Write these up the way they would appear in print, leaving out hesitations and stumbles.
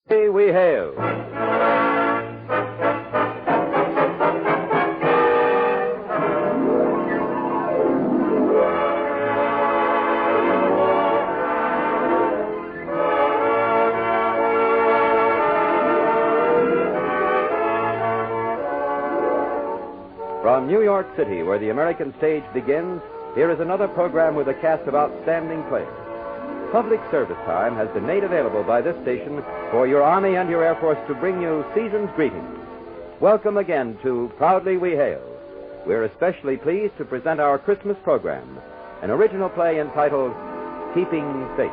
We hail. From New York City, where the American stage begins, here is another program with a cast of outstanding players. Public service time has been made available by this station for your Army and your Air Force to bring you season's greetings. Welcome again to Proudly We Hail. We're especially pleased to present our Christmas program, an original play entitled Keeping Faith.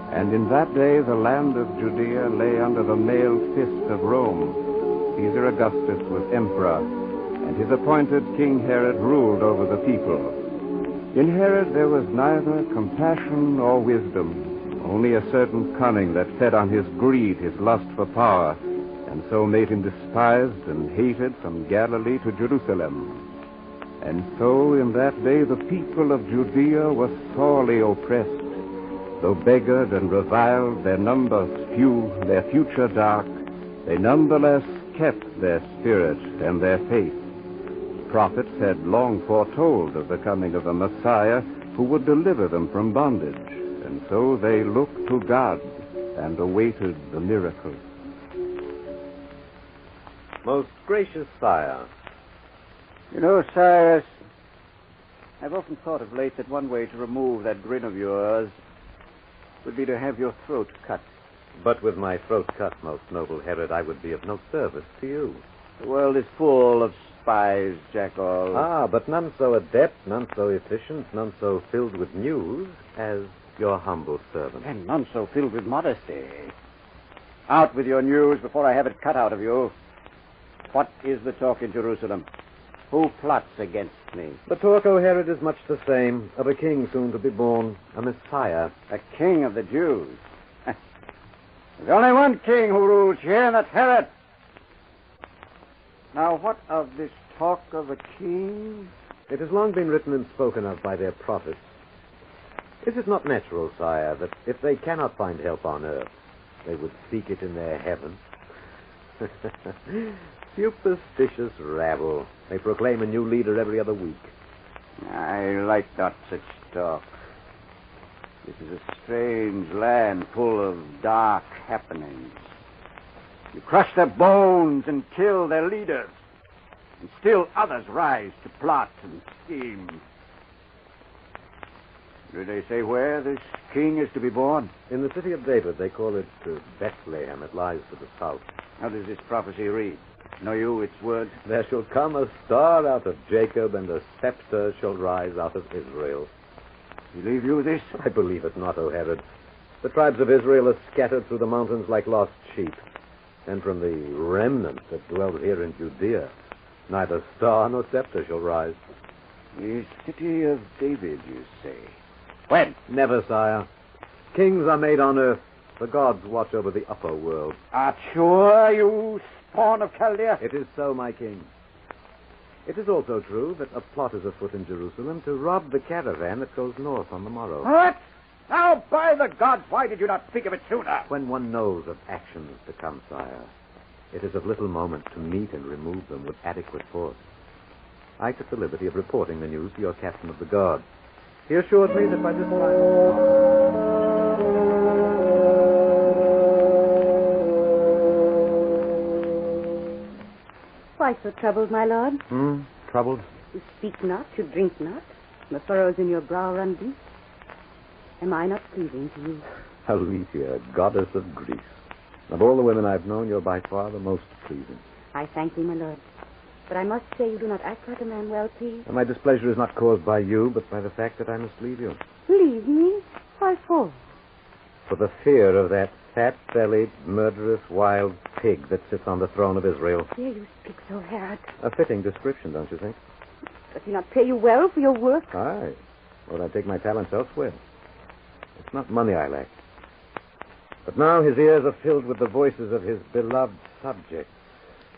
And in that day the land of Judea lay under the mailed fist of Rome. Caesar Augustus was emperor, and his appointed King Herod ruled over the people. In Herod there was neither compassion nor wisdom, only a certain cunning that fed on his greed, his lust for power, and so made him despised and hated from Galilee to Jerusalem. And so in that day the people of Judea were sorely oppressed. Though beggared and reviled, their numbers few, their future dark, they nonetheless kept their spirit and their faith. Prophets had long foretold of the coming of a Messiah who would deliver them from bondage, and so they looked to God and awaited the miracle. Most gracious sire. You know, Cyrus, I've often thought of late that one way to remove that grin of yours would be to have your throat cut. But with my throat cut, most noble Herod, I would be of no service to you. The world is full of spies, Jackal. Ah, but none so adept, none so efficient, none so filled with news as your humble servant. And none so filled with modesty. Out with your news before I have it cut out of you. What is the talk in Jerusalem? Who plots against me? The talk, O Herod, is much the same, of a king soon to be born, a Messiah. A king of the Jews. There's only one king who rules here, and that's Herod. Now, what of this talk of a king? It has long been written and spoken of by their prophets. Is it not natural, sire, that if they cannot find help on earth, they would seek it in their heaven? Superstitious rabble. They proclaim a new leader every other week. I like not such talk. This is a strange land full of dark happenings. You crush their bones and kill their leaders, and still others rise to plot and scheme. Do they say where this king is to be born? In the city of David, they call it Bethlehem. It lies to the south. How does this prophecy read? Know you its words? There shall come a star out of Jacob, and a scepter shall rise out of Israel. Believe you this? I believe it not, O Herod. The tribes of Israel are scattered through the mountains like lost sheep. And from the remnant that dwells here in Judea, neither star nor scepter shall rise. The city of David, you say? When? Never, sire. Kings are made on earth. The gods watch over the upper world. Art sure, you spawn of Chaldea? It is so, my king. It is also true that a plot is afoot in Jerusalem to rob the caravan that goes north on the morrow. What? Now, by the gods, why did you not speak of it sooner? When one knows of actions to come, sire, it is of little moment to meet and remove them with adequate force. I took the liberty of reporting the news to your captain of the guard. He assured me that by this time... Why so troubled, my lord? Troubled? You speak not, you drink not, and the furrows in your brow run deep. Am I not pleasing to you? Alicia, goddess of Greece. Of all the women I've known, you're by far the most pleasing. I thank thee, my lord. But I must say you do not act like a man well pleased. And my displeasure is not caused by you, but by the fact that I must leave you. Leave me? Why for? For the fear of that fat-bellied, murderous, wild pig that sits on the throne of Israel. Here you speak so, Herod. A fitting description, don't you think? Does he not pay you well for your work? Aye. or I'd take my talents elsewhere. It's not money I lack. But now his ears are filled with the voices of his beloved subjects,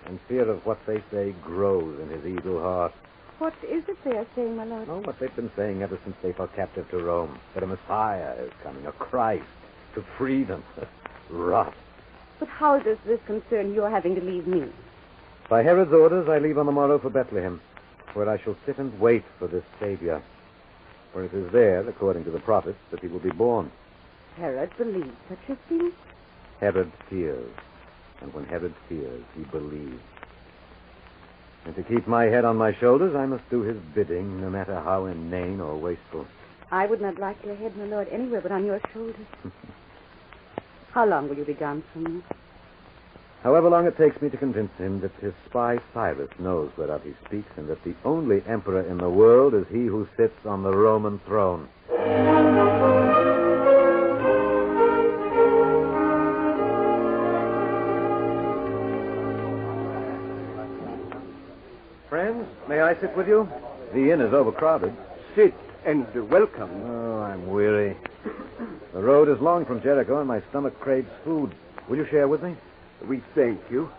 and fear of what they say grows in his eagle heart. What is it they are saying, my lord? Oh, what they've been saying ever since they fell captive to Rome. That a Messiah is coming, a Christ, to free them. Rot. But how does this concern your having to leave me? By Herod's orders, I leave on the morrow for Bethlehem, where I shall sit and wait for this Savior. For it is there, according to the prophets, that he will be born. Herod believes such a thing? Herod fears. And when Herod fears, he believes. And to keep my head on my shoulders, I must do his bidding, no matter how inane or wasteful. I would not like your head, my lord, anywhere but on your shoulders. How long will you be gone from me? However long it takes me to convince him that his spy Cyrus knows whereof he speaks, and that the only emperor in the world is he who sits on the Roman throne. Friends, may I sit with you? The inn is overcrowded. Sit and welcome. Oh, I'm weary. The road is long from Jericho, and my stomach craves food. Will you share with me? We thank you,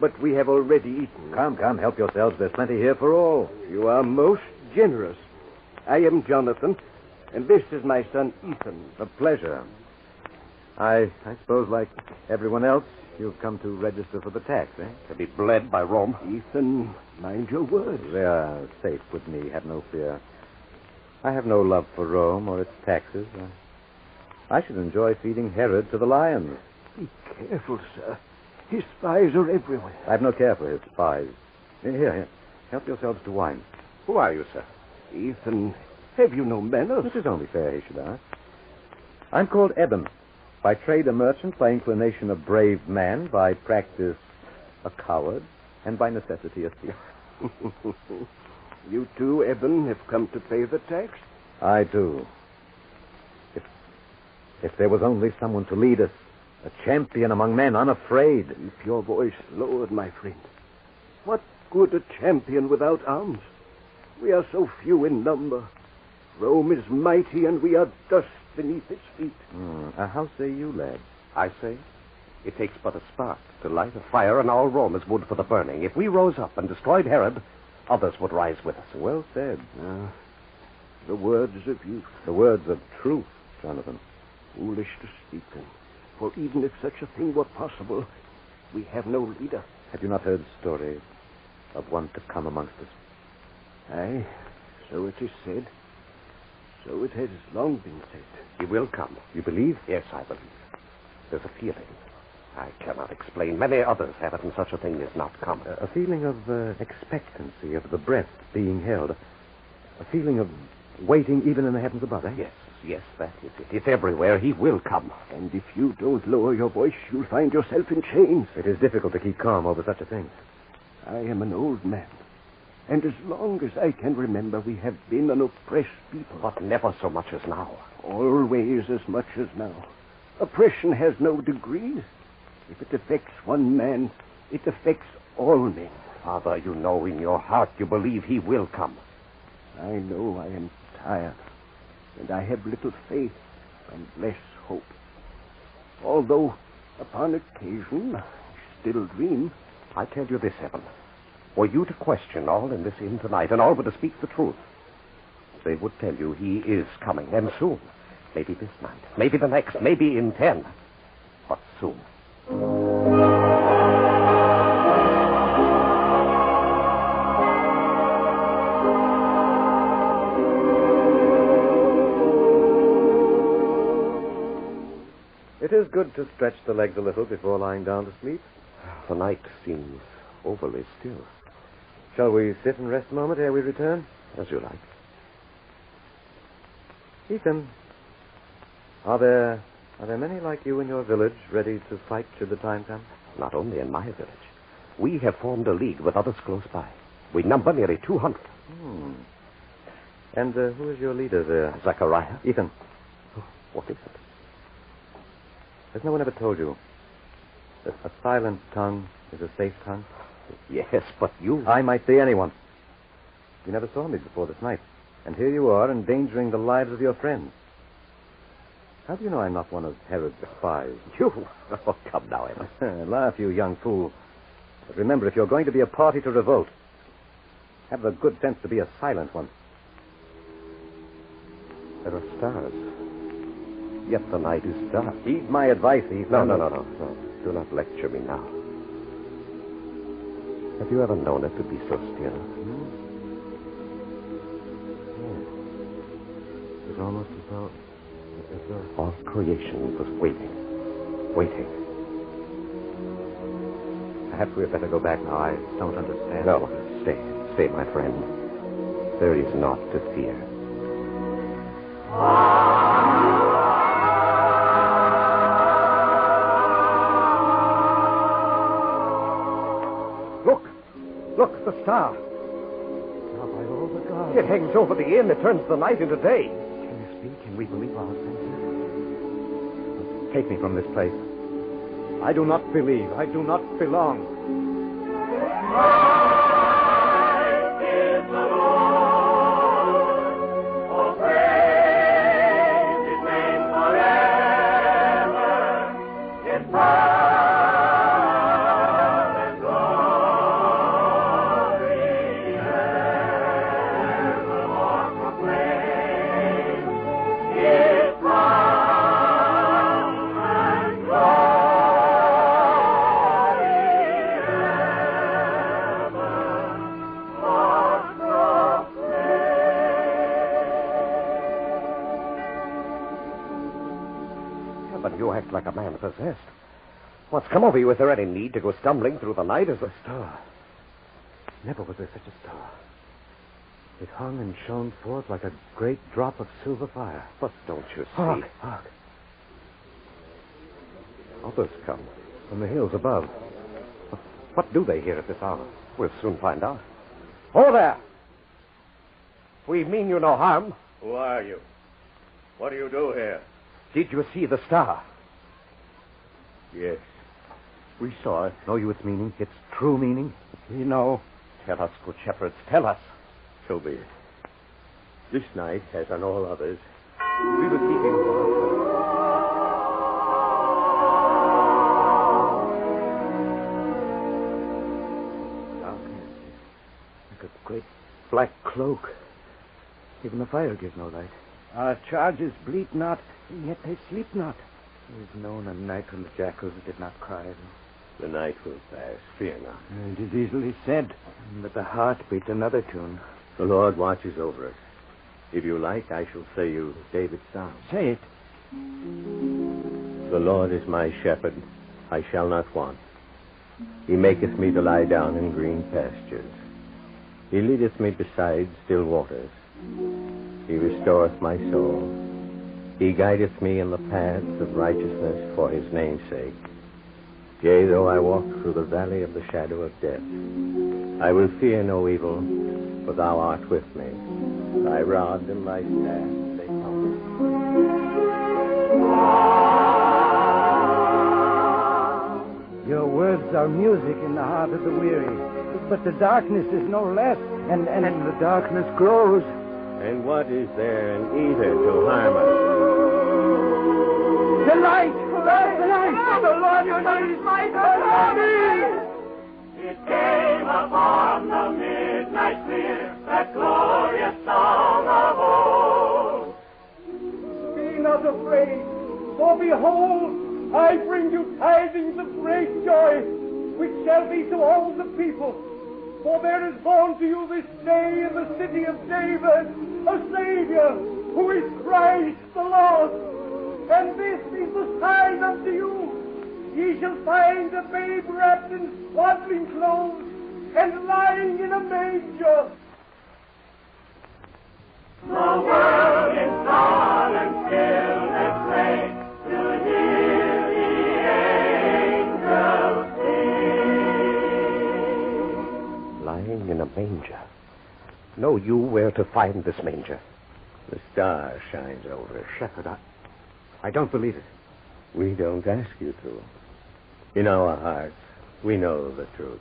but we have already eaten. Come, help yourselves. There's plenty here for all. You are most generous. I am Jonathan, and this is my son, Ethan. A pleasure. I suppose, like everyone else, you've come to register for the tax, eh? To be bled by Rome. Ethan, mind your words. They are safe with me, have no fear. I have no love for Rome or its taxes. I should enjoy feeding Herod to the lions. Be careful, sir. His spies are everywhere. I've no care for his spies. Here. Help yourselves to wine. Who are you, sir? Ethan, have you no manners? It is only fair he should ask. I'm called Eben. By trade a merchant, by inclination a brave man, by practice a coward, and by necessity a thief. You too, Eben, have come to pay the tax? I too. If there was only someone to lead us, a champion among men, unafraid. Keep your voice lowered, my friend. What good a champion without arms? We are so few in number. Rome is mighty, and we are dust beneath its feet. How say you, lad? I say, it takes but a spark to light a fire, and all Rome is wood for the burning. If we rose up and destroyed Herod, others would rise with us. Well said. The words of youth. The words of truth, Jonathan. Foolish to speak them. For even if such a thing were possible, we have no leader. Have you not heard stories of one to come amongst us? Aye, so it is said. So it has long been said. He will come. You believe? Yes, I believe. There's a feeling. I cannot explain. Many others have it, and such a thing is not common. A feeling of expectancy, of the breath being held. A feeling of waiting even in the heavens above, eh? Yes, that is it. It's everywhere. He will come. And if you don't lower your voice, you'll find yourself in chains. It is difficult to keep calm over such a thing. I am an old man. And as long as I can remember, we have been an oppressed people. But never so much as now. Always as much as now. Oppression has no degrees. If it affects one man, it affects all men. Father, you know in your heart you believe he will come. I know I am tired. And I have little faith and less hope. Although, upon occasion, I still dream. I tell you this, Evan. Were you to question all in this inn tonight, and all but to speak the truth, they would tell you he is coming, and soon. Maybe this night, maybe the next, maybe in 10. But soon. It is good to stretch the legs a little before lying down to sleep. The night seems overly still. Shall we sit and rest a moment ere we return? As you like. Ethan, are there many like you in your village ready to fight should the time come? Not only in my village. We have formed a league with others close by. We number nearly 200. And who is your leader there? Zechariah. Ethan. What is it? Has no one ever told you that a silent tongue is a safe tongue? Yes, but you... I might see anyone. You never saw me before this night. And here you are, endangering the lives of your friends. How do you know I'm not one of Herod's spies? You? Oh, come now, Emma. Laugh, you young fool. But remember, if you're going to be a party to revolt, have the good sense to be a silent one. There are stars. Yet the night is dark. Heed my advice, Eve. No. Do not lecture me now. Have you ever known it to be so still? Yes. It was almost as though all creation was waiting. Perhaps we had better go back now. I don't understand. No, stay, my friend. There is naught to fear. Look, the star. Now, by all the gods. It hangs over the inn. It turns the night into day. Can you speak? Can we believe our senses? Take me from this place. I do not believe. I do not belong. But you act like a man possessed. What's come over you? Is there any need to go stumbling through the night as a star? Never was there such a star. It hung and shone forth like a great drop of silver fire. But don't you see? Hark. Others come. From the hills above. What do they hear at this hour? We'll soon find out. Oh, there! We mean you no harm. Who are you? What do you do here? Did you see the star? Yes. We saw it. Know you its meaning? Its true meaning? We know. Tell us, good shepherds, tell us. So be it. This night, as on all others, We were keeping darkness, like a great black cloak. Even the fire gives no light. Our chargers bleat not, and yet they sleep not. It is known a night when the jackals did not cry. the night will pass. Fear not. It is easily said. But the heart beat another tune. The Lord watches over us. If you like, I shall say you David's psalm. Say it. The Lord is my shepherd. I shall not want. He maketh me to lie down in green pastures. He leadeth me beside still waters. He restoreth my soul. He guideth me in the paths of righteousness for his name's sake. Yea, though I walk through the valley of the shadow of death, I will fear no evil, for thou art with me. Thy rod and thy staff, they comfort me. Your words are music in the heart of the weary. But the darkness is no less, and the darkness grows. And what is there in either to harm us? The light! The light! The Lord your name is my God! It came upon the midnight clear, that glorious song of old. Be not afraid, for behold, I bring you tidings of great joy, which shall be to all the people. For there is born to you this day in the city of David a Savior, who is Christ the Lord. And this is the sign unto you. Ye shall find a babe wrapped in swaddling clothes and lying in a manger. The world in solemn stillness lay to hear the angels sing. lying in a manger. Know you where to find this manger? The star shines over us. Shepherd, I don't believe it. We don't ask you to. In our hearts, we know the truth.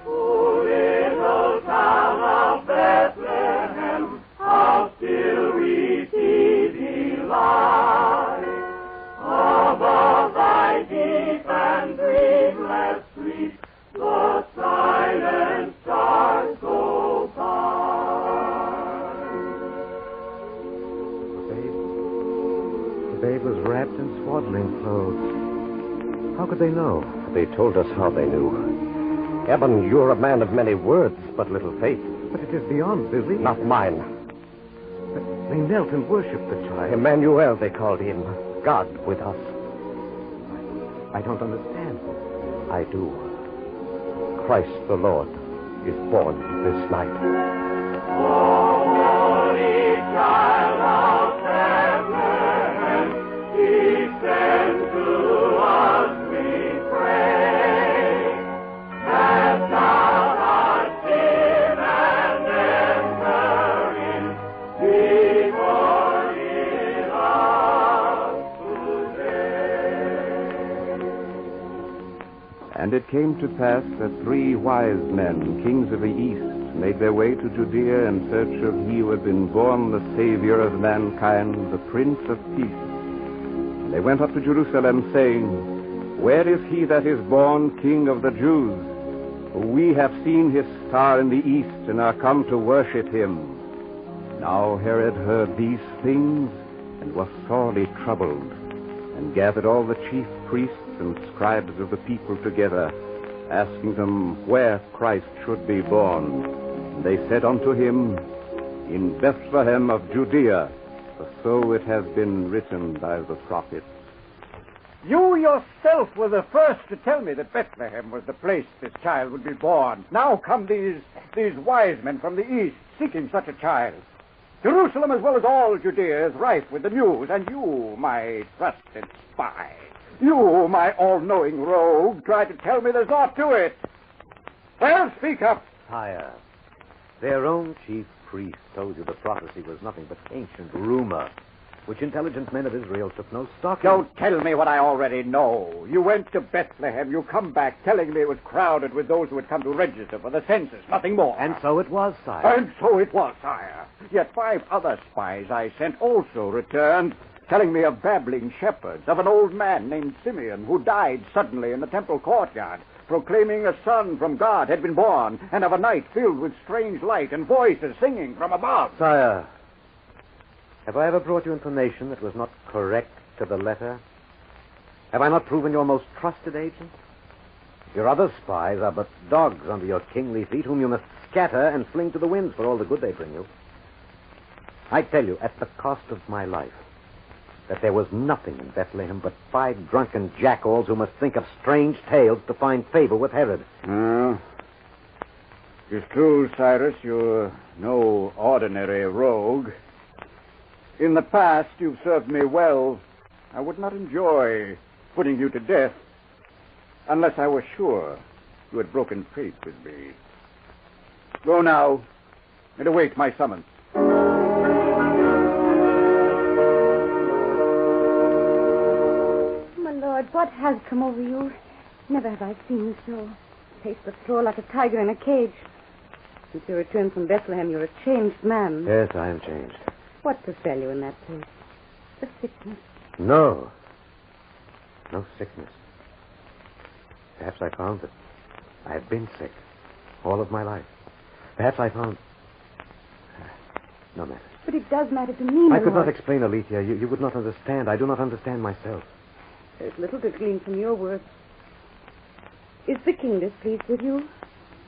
O little town of Bethlehem, babe was wrapped in swaddling clothes. How could they know? They told us how they knew. Eben, you're a man of many words, but little faith. But it is beyond belief. Not mine. But they knelt and worshipped the child. Emmanuel, they called him. God with us. I don't understand. I do. Christ the Lord is born this night. Holy child of Bethlehem, he sent to us, we pray, that thou art sin and enter in, be forgiven us today. And it came to pass that 3 wise men, kings of the east, made their way to Judea in search of he who had been born the Savior of mankind, the Prince of Peace. And they went up to Jerusalem, saying, Where is he that is born King of the Jews? For we have seen his star in the east, and are come to worship him. Now Herod heard these things, and was sorely troubled, and gathered all the chief priests and scribes of the people together, asking them where Christ should be born. And they said unto him, In Bethlehem of Judea, for so it has been written by the prophets. You yourself were the first to tell me that Bethlehem was the place this child would be born. Now come these wise men from the east, seeking such a child. Jerusalem, as well as all Judea, is rife with the news, and you, my trusted spy, you, my all-knowing rogue, try to tell me there's aught to it. Well, speak up. Sire, their own chief priest told you the prophecy was nothing but ancient rumor, which intelligent men of Israel took no stock in. Don't tell me what I already know. You went to Bethlehem. You come back telling me it was crowded with those who had come to register for the census. Nothing more. And so it was, sire. And so it was, sire. Yet 5 other spies I sent also returned, telling me of babbling shepherds, of an old man named Simeon who died suddenly in the temple courtyard, proclaiming a son from God had been born, and of a night filled with strange light and voices singing from above. Sire, have I ever brought you information that was not correct to the letter? Have I not proven your most trusted agent? Your other spies are but dogs under your kingly feet, whom you must scatter and fling to the winds for all the good they bring you. I tell you, at the cost of my life, that there was nothing in Bethlehem but 5 drunken jackals who must think of strange tales to find favor with Herod. It's true, Cyrus, you're no ordinary rogue. In the past, you've served me well. I would not enjoy putting you to death unless I were sure you had broken faith with me. Go now and await my summons. What has come over you? Never have I seen you so. Face but roar like a tiger in a cage. Since your return from Bethlehem, you're a changed man. Yes, I am changed. What befell you in that place? The sickness? No. No sickness. Perhaps I found that I have been sick all of my life. Perhaps I found... No matter. But it does matter to me, I could not explain, Alethea. You would not understand. I do not understand myself. There's little to glean from your words. Is the king displeased with you?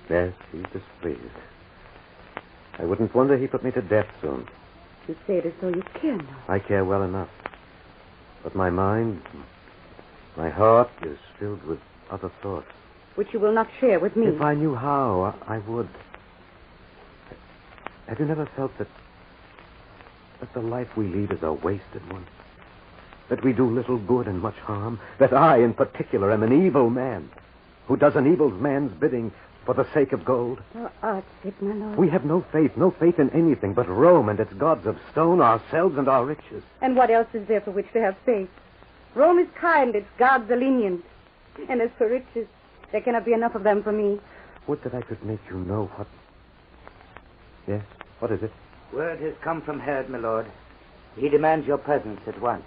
Yes, he's displeased. I wouldn't wonder he put me to death soon. You say it as though you care now. I care well enough. But my mind, my heart is filled with other thoughts. Which you will not share with me. If I knew how, I would. Have you never felt that the life we lead is a wasted one? That we do little good and much harm? That I, in particular, am an evil man who does an evil man's bidding for the sake of gold? Thou art sick, my lord. We have no faith in anything but Rome and its gods of stone, ourselves and our riches. And what else is there for which to have faith? Rome is kind, its gods are lenient. And as for riches, there cannot be enough of them for me. Would that I could make you know what... Yes, what is it? Word has come from Herod, my lord. He demands your presence at once.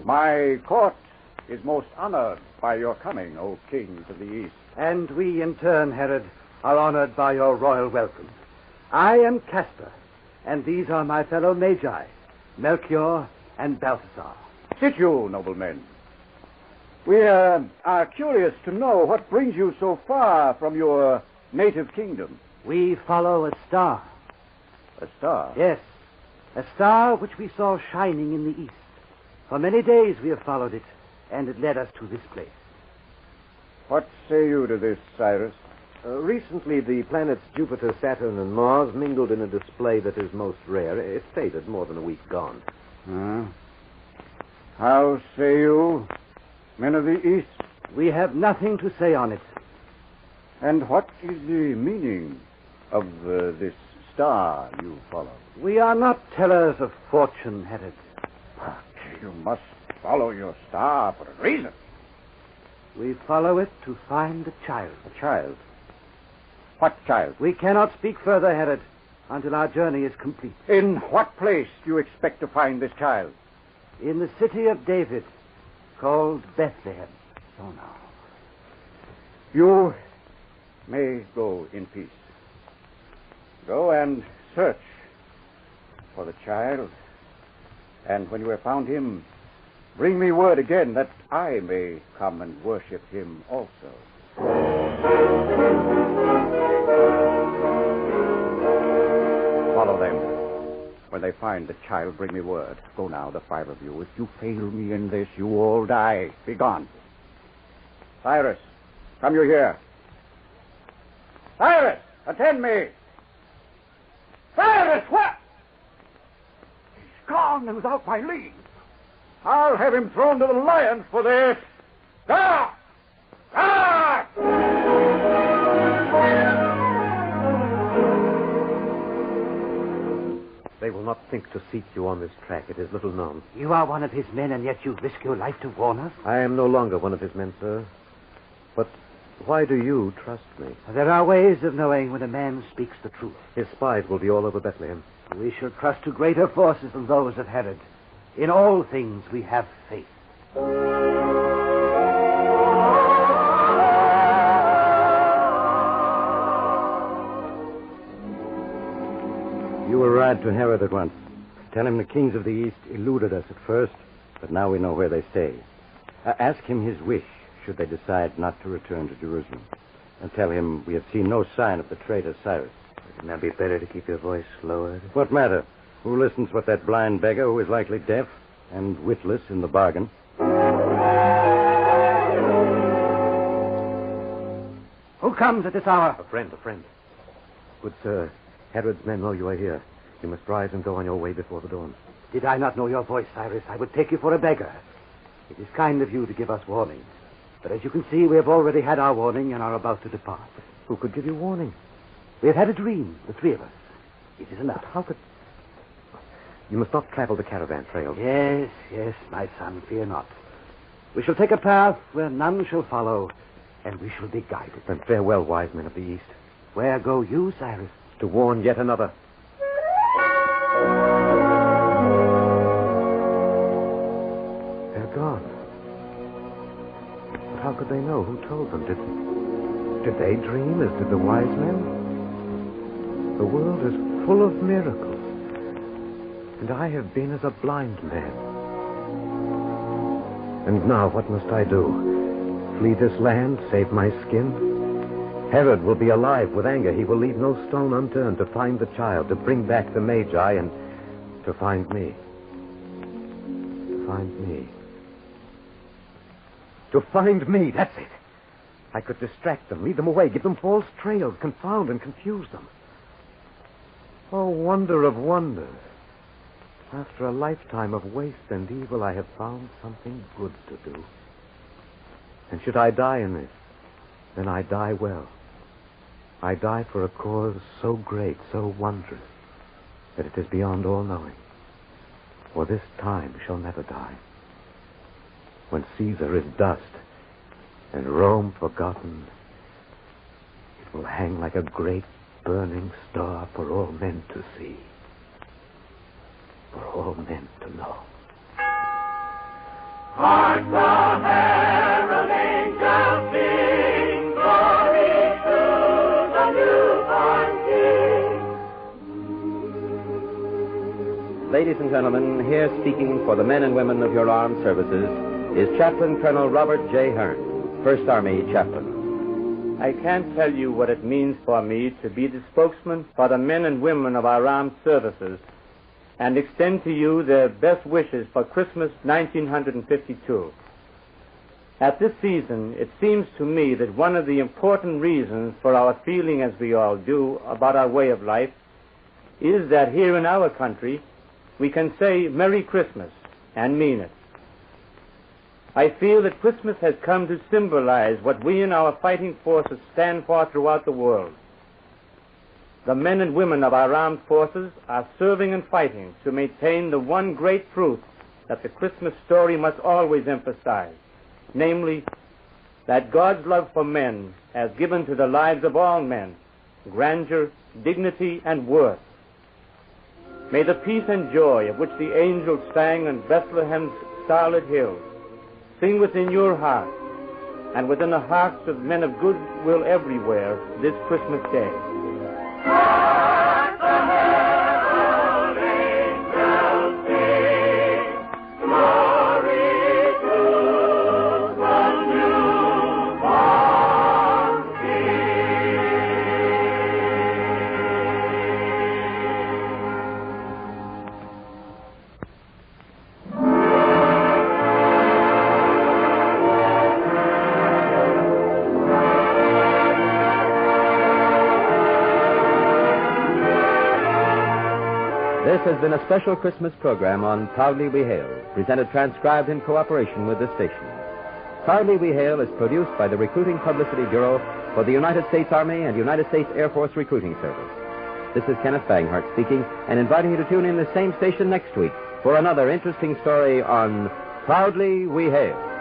My court is most honored by your coming, O kings of the East. And we, in turn, Herod, are honored by your royal welcome. I am Castor, and these are my fellow magi, Melchior and Balthasar. Sit you, noblemen. We are curious to know what brings you so far from your native kingdom. We follow a star. A star? Yes, a star which we saw shining in the east. For many days we have followed it, and it led us to this place. What say you to this, Cyrus? Recently, the planets Jupiter, Saturn, and Mars mingled in a display that is most rare. It faded more than a week gone. How say you, men of the East? We have nothing to say on it. And what is the meaning of this star you follow? We are not tellers of fortune, Herod. But you must follow your star for a reason. We follow it to find the child. A child? What child? We cannot speak further, Herod, until our journey is complete. In what place do you expect to find this child? In the city of David, called Bethlehem. So now, you may go in peace. Go and search for the child. And when you have found him, bring me word again that I may come and worship him also. Follow them. When they find the child, bring me word. Go now, the 5 of you. If you fail me in this, you all die. Be gone. Cyrus, come you here. Cyrus, attend me. Cyrus, what? He's gone and without my leave. I'll have him thrown to the lions for this. Guard! Guard! They will not think to seek you on this track. It is little known. You are one of his men, and yet you risk your life to warn us? I am no longer one of his men, sir. But why do you trust me? There are ways of knowing when a man speaks the truth. His spies will be all over Bethlehem. We shall trust to greater forces than those of Herod. In all things we have faith. You will ride to Herod at once. Tell him the kings of the East eluded us at first, but now we know where they stay. Ask him his wish, should they decide not to return to Jerusalem. And tell him we have seen no sign of the traitor Cyrus. Wouldn't it be better to keep your voice lowered? What matter? Who listens but that blind beggar who is likely deaf and witless in the bargain? Who comes at this hour? A friend. Good sir, Herod's men know you are here. You must rise and go on your way before the dawn. Did I not know your voice, Cyrus, I would take you for a beggar. It is kind of you to give us warning. But as you can see, we have already had our warning and are about to depart. Who could give you warning? We have had a dream, the 3 of us. It is enough. How could... You must not travel the caravan trail. Yes, my son, fear not. We shall take a path where none shall follow, and we shall be guided. Then farewell, wise men of the East. Where go you, Cyrus? To warn yet another. They're gone. But how could they know? Who told them? Did they dream as did the wise men? The world is full of miracles. And I have been as a blind man. And now what must I do? Flee this land, save my skin? Herod will be alive with anger. He will leave no stone unturned to find the child, to bring back the Magi, and to find me. To find me. To find me, that's it. I could distract them, lead them away, give them false trails, confound and confuse them. Oh, wonder of wonders. After a lifetime of waste and evil, I have found something good to do. And should I die in this, then I die well. I die for a cause so great, so wondrous, that it is beyond all knowing. For this time shall never die. When Caesar is dust, and Rome forgotten, it will hang like a great burning star for all men to see. For all men to know. Hark the herald angels sing, glory to the newborn King. ladies and gentlemen, here speaking for the men and women of your armed services is Chaplain Colonel Robert J. Hearn, First Army Chaplain. I can't tell you what it means for me to be the spokesman for the men and women of our armed services and extend to you their best wishes for Christmas 1952. At this season, it seems to me that one of the important reasons for our feeling as we all do about our way of life is that here in our country, we can say Merry Christmas and mean it. I feel that Christmas has come to symbolize what we in our fighting forces stand for throughout the world. The men and women of our armed forces are serving and fighting to maintain the one great truth that the Christmas story must always emphasize, namely, that God's love for men has given to the lives of all men grandeur, dignity, and worth. May the peace and joy of which the angels sang on Bethlehem's starlit hills sing within your heart and within the hearts of men of good will everywhere this Christmas day. This has been a special Christmas program on Proudly We Hail, presented transcribed in cooperation with this station. Proudly We Hail is produced by the Recruiting Publicity Bureau for the United States Army and United States Air Force Recruiting Service. This is Kenneth Banghart speaking and inviting you to tune in the same station next week for another interesting story on Proudly We Hail.